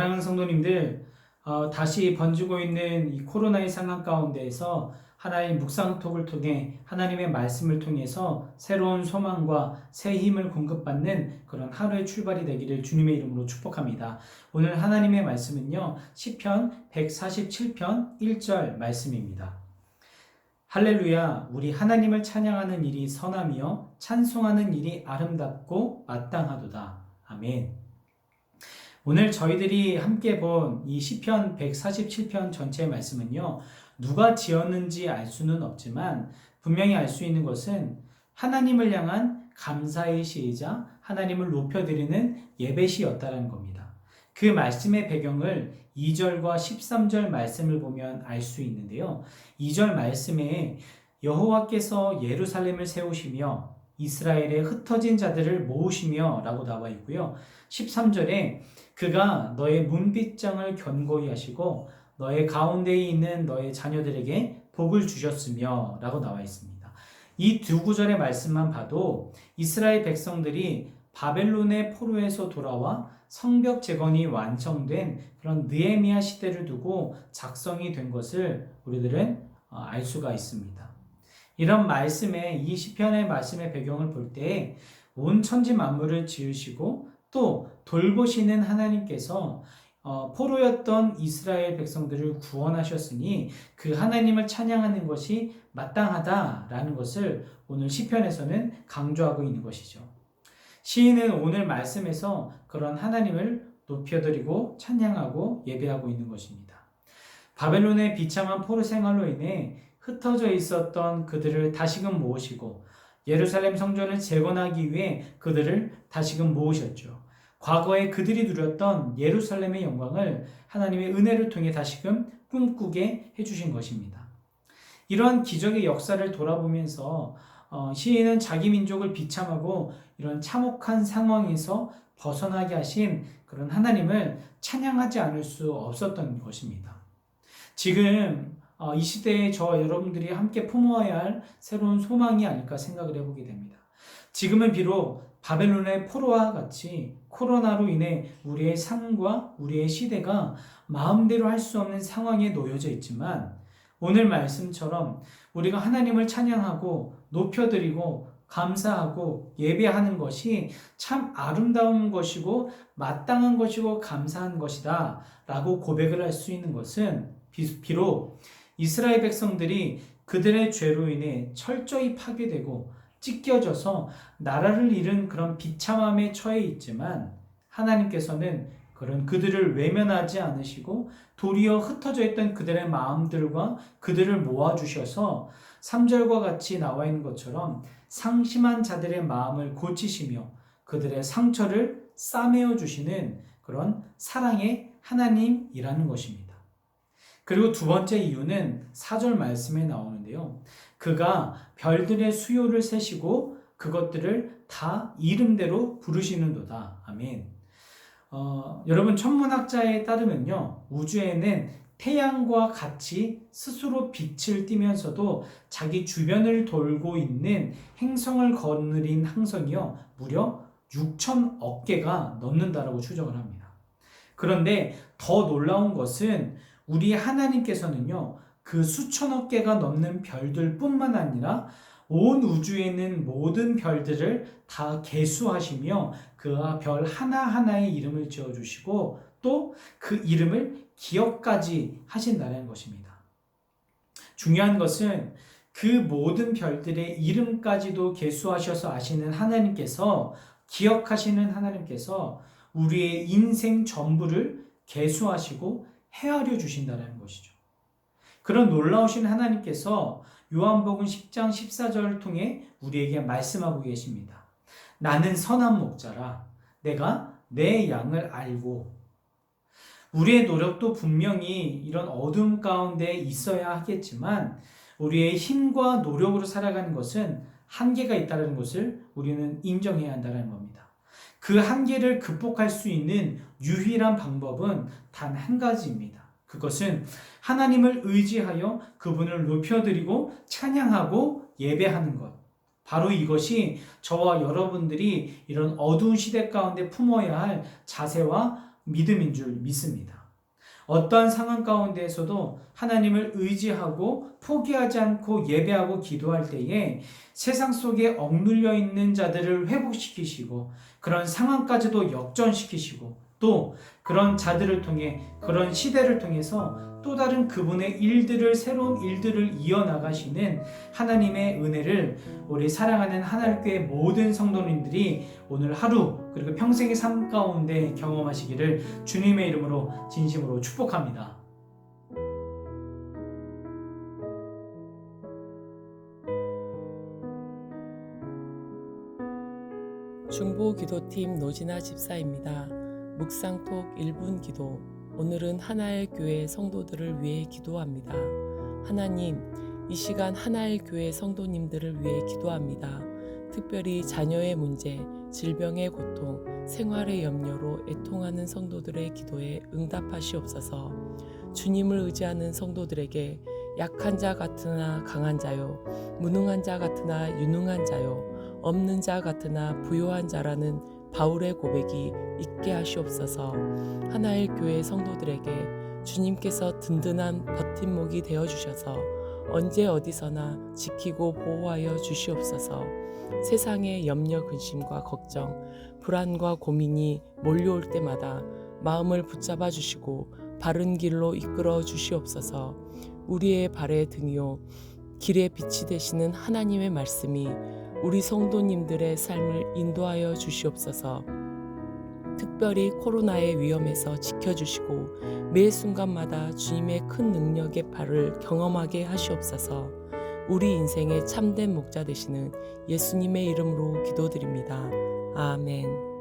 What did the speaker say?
사랑하는 성도님들, 다시 번지고 있는 이 코로나의 상황 가운데에서 하나님 묵상톡을 통해 하나님의 말씀을 통해서 새로운 소망과 새 힘을 공급받는 그런 하루의 출발이 되기를 주님의 이름으로 축복합니다. 오늘 하나님의 말씀은요, 시편 147편 1절 말씀입니다. 할렐루야, 우리 하나님을 찬양하는 일이 선하며 찬송하는 일이 아름답고 마땅하도다. 아멘. 오늘 저희들이 함께 본 이 시편 147편 전체의 말씀은요, 누가 지었는지 알 수는 없지만 분명히 알 수 있는 것은 하나님을 향한 감사의 시이자 하나님을 높여드리는 예배시였다는 겁니다. 그 말씀의 배경을 2절과 13절 말씀을 보면 알 수 있는데요. 2절 말씀에 여호와께서 예루살렘을 세우시며 이스라엘의 흩어진 자들을 모으시며 라고 나와 있고요. 13절에 그가 너의 문빗장을 견고히 하시고 너의 가운데에 있는 너의 자녀들에게 복을 주셨으며 라고 나와 있습니다. 이 두 구절의 말씀만 봐도 이스라엘 백성들이 바벨론의 포로에서 돌아와 성벽 재건이 완성된 그런 느헤미야 시대를 두고 작성이 된 것을 우리들은 알 수가 있습니다. 이런 말씀에 이 시편의 말씀의 배경을 볼 때 온 천지 만물을 지으시고 또 돌보시는 하나님께서 포로였던 이스라엘 백성들을 구원하셨으니 그 하나님을 찬양하는 것이 마땅하다라는 것을 오늘 시편에서는 강조하고 있는 것이죠. 시인은 오늘 말씀에서 그런 하나님을 높여드리고 찬양하고 예배하고 있는 것입니다. 바벨론의 비참한 포로 생활로 인해 흩어져 있었던 그들을 다시금 모으시고 예루살렘 성전을 재건하기 위해 그들을 다시금 모으셨죠. 과거에 그들이 누렸던 예루살렘의 영광을 하나님의 은혜를 통해 다시금 꿈꾸게 해주신 것입니다. 이런 기적의 역사를 돌아보면서 시인은 자기 민족을 비참하고 이런 참혹한 상황에서 벗어나게 하신 그런 하나님을 찬양하지 않을 수 없었던 것입니다. 지금 이 시대에 저와 여러분들이 함께 품어야 할 새로운 소망이 아닐까 생각을 해보게 됩니다. 지금은 비록 바벨론의 포로와 같이 코로나로 인해 우리의 삶과 우리의 시대가 마음대로 할 수 없는 상황에 놓여져 있지만 오늘 말씀처럼 우리가 하나님을 찬양하고 높여드리고 감사하고 예배하는 것이 참 아름다운 것이고 마땅한 것이고 감사한 것이다 라고 고백을 할 수 있는 것은 비록 이스라엘 백성들이 그들의 죄로 인해 철저히 파괴되고 찢겨져서 나라를 잃은 그런 비참함에 처해 있지만 하나님께서는 그런 그들을 외면하지 않으시고 도리어 흩어져 있던 그들의 마음들과 그들을 모아주셔서 3절과 같이 나와 있는 것처럼 상심한 자들의 마음을 고치시며 그들의 상처를 싸매어 주시는 그런 사랑의 하나님이라는 것입니다. 그리고 두 번째 이유는 4절 말씀에 나오는데요. 그가 별들의 수요를 세시고 그것들을 다 이름대로 부르시는도다. 아멘. 여러분 천문학자에 따르면요. 우주에는 태양과 같이 스스로 빛을 띠면서도 자기 주변을 돌고 있는 행성을 거느린 항성이요. 무려 6천억 개가 넘는다라고 추정을 합니다. 그런데 더 놀라운 것은 우리 하나님께서는요, 그 수천억 개가 넘는 별들뿐만 아니라 온 우주에 있는 모든 별들을 다 계수하시며 그 별 하나하나의 이름을 지어주시고 또 그 이름을 기억까지 하신다는 것입니다. 중요한 것은 그 모든 별들의 이름까지도 계수하셔서 아시는 하나님께서, 기억하시는 하나님께서 우리의 인생 전부를 계수하시고 헤아려 주신다는 것이죠. 그런 놀라우신 하나님께서 요한복음 10장 14절을 통해 우리에게 말씀하고 계십니다. 나는 선한 목자라. 내가 내 양을 알고. 우리의 노력도 분명히 이런 어둠 가운데 있어야 하겠지만 우리의 힘과 노력으로 살아가는 것은 한계가 있다는 것을 우리는 인정해야 한다는 겁니다. 그 한계를 극복할 수 있는 유일한 방법은 단 한 가지입니다. 그것은 하나님을 의지하여 그분을 높여드리고 찬양하고 예배하는 것. 바로 이것이 저와 여러분들이 이런 어두운 시대 가운데 품어야 할 자세와 믿음인 줄 믿습니다. 어떠한 상황 가운데에서도 하나님을 의지하고 포기하지 않고 예배하고 기도할 때에 세상 속에 억눌려 있는 자들을 회복시키시고 그런 상황까지도 역전시키시고 또 그런 자들을 통해 그런 시대를 통해서 또 다른 그분의 일들을 새로운 일들을 이어나가시는 하나님의 은혜를 우리 사랑하는 하나님교회 모든 성도님들이 오늘 하루 그리고 평생의 삶 가운데 경험하시기를 주님의 이름으로 진심으로 축복합니다. 중보기도팀 노진아 집사입니다. 묵상톡 1분 기도. 오늘은 하나의 교회 성도들을 위해 기도합니다. 하나님, 이 시간 하나의 교회 성도님들을 위해 기도합니다. 특별히 자녀의 문제, 질병의 고통, 생활의 염려로 애통하는 성도들의 기도에 응답하시옵소서. 주님을 의지하는 성도들에게 약한 자 같으나 강한 자요, 무능한 자 같으나 유능한 자요, 없는 자 같으나 부요한 자라는 바울의 고백이 있게 하시옵소서. 하나의 교회 성도들에게 주님께서 든든한 버팀목이 되어주셔서 언제 어디서나 지키고 보호하여 주시옵소서. 세상의 염려, 근심과 걱정, 불안과 고민이 몰려올 때마다 마음을 붙잡아 주시고 바른 길로 이끌어 주시옵소서. 우리의 발의 등이요 길의 빛이 되시는 하나님의 말씀이 우리 성도님들의 삶을 인도하여 주시옵소서. 특별히 코로나의 위험에서 지켜주시고 매 순간마다 주님의 큰 능력의 발을 경험하게 하시옵소서. 우리 인생의 참된 목자 되시는 예수님의 이름으로 기도드립니다. 아멘.